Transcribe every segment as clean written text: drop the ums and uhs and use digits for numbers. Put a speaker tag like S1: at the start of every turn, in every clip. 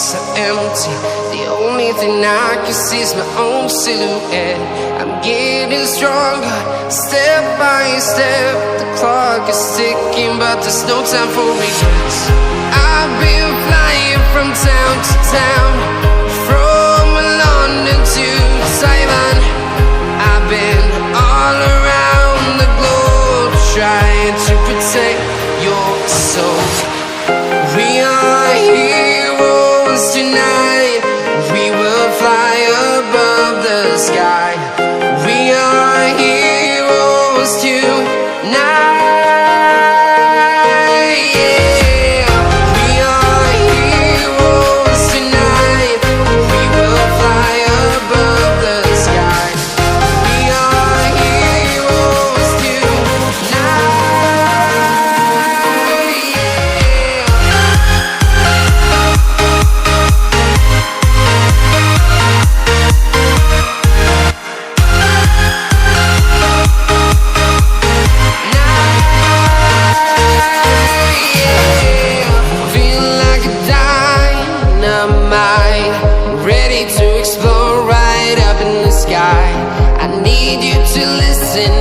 S1: streets are empty. The only thing I can see is my own silhouette. I'm getting stronger, step by step. The clock is ticking, but there's no time for regrets. I've been flying from town to town, from London to Taiwan. I've been all around the globe, trying to protect your soul. We are heroes tonight. We will fly above the sky. We are heroes tonight. Yeah. We are heroes tonight. We will fly above the sky. We are heroes tonight.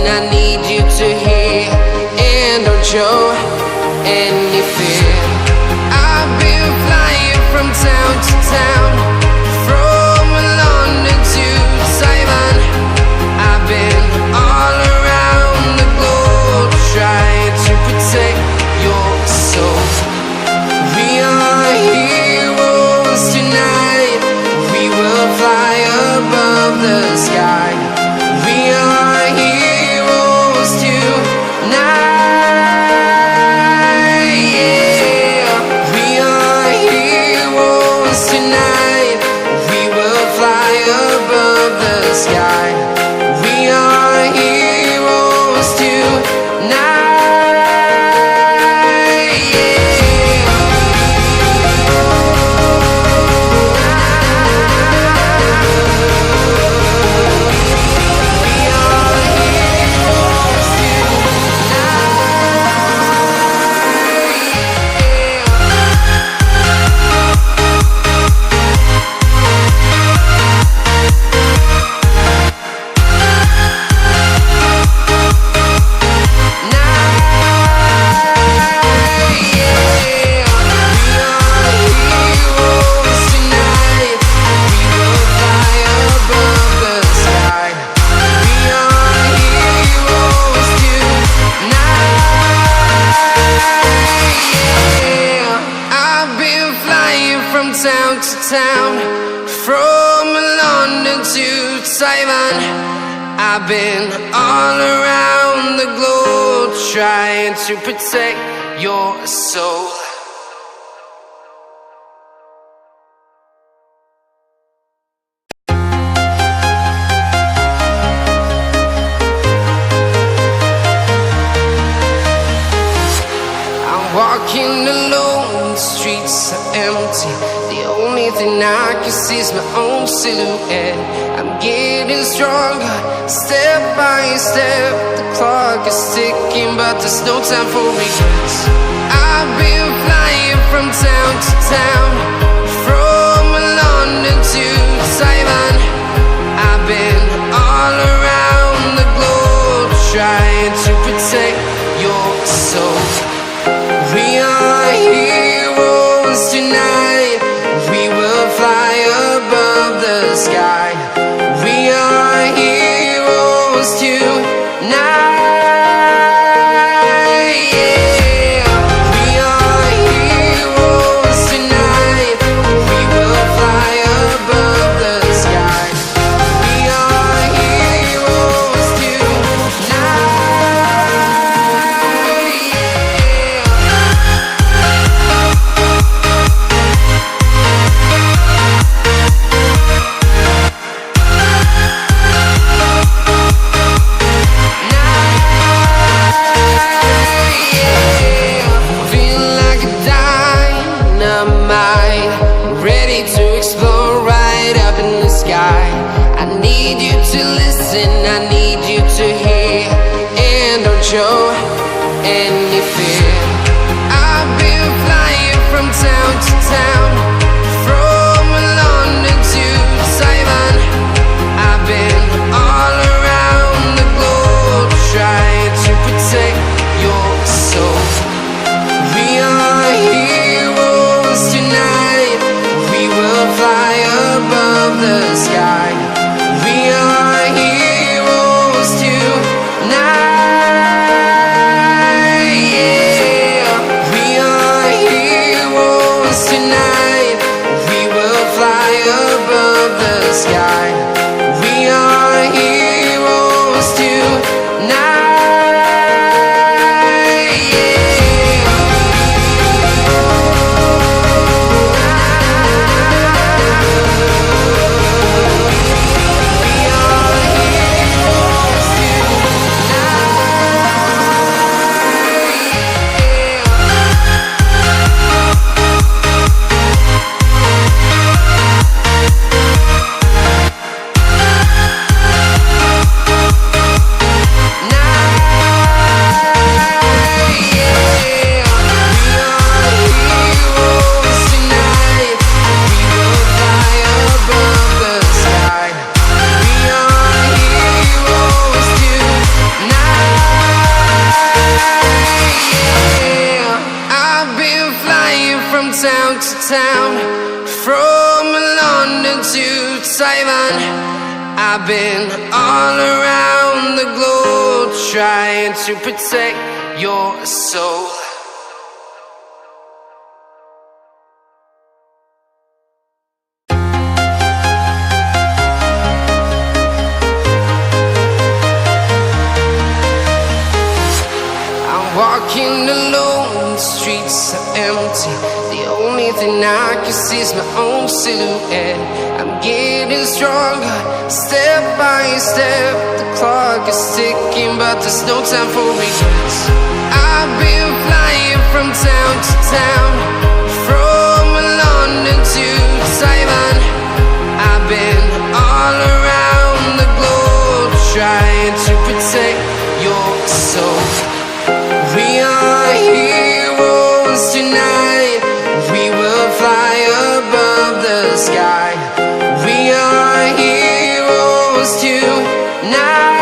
S1: I need you to hear, and don't show any fear. I've been flying from town to town, from London to Taiwan. I've been all around the globe, trying to protect your soul. We are heroes tonight. We will fly above the sky. We are heroes tonight. Yeah. We are heroes tonight. We will fly above the sky. We are heroes tonight. Town to town, from London to Taiwan. I've been all around the globe, trying to protect your soul. I'm walking alone, the streets are empty. The only thing I can see is my own silhouette. I'm getting stronger, step by step. The clock is ticking, but there's no time for regrets. I've been flying from town to town, from London to Taiwan. I've been all around the globe, trying to protect your soul. We are heroes tonight. We will fly above the sky. We are heroes tonight. Yeah. We are heroes tonight. We will fly above the sky. We are heroes tonight. Show any fear. I've been flying from town to town, from town, from London to Taiwan. I've been all around the globe trying to protect your soul. Walking alone, the streets are empty. The only thing I can see is my own silhouette. I'm getting stronger, step by step. The clock is ticking, but there's no time for regrets. I've been flying from town to town, from London to Taiwan. I've been all around the globe trying to protect your soul. We are heroes tonight. We will fly above the sky. We are heroes tonight.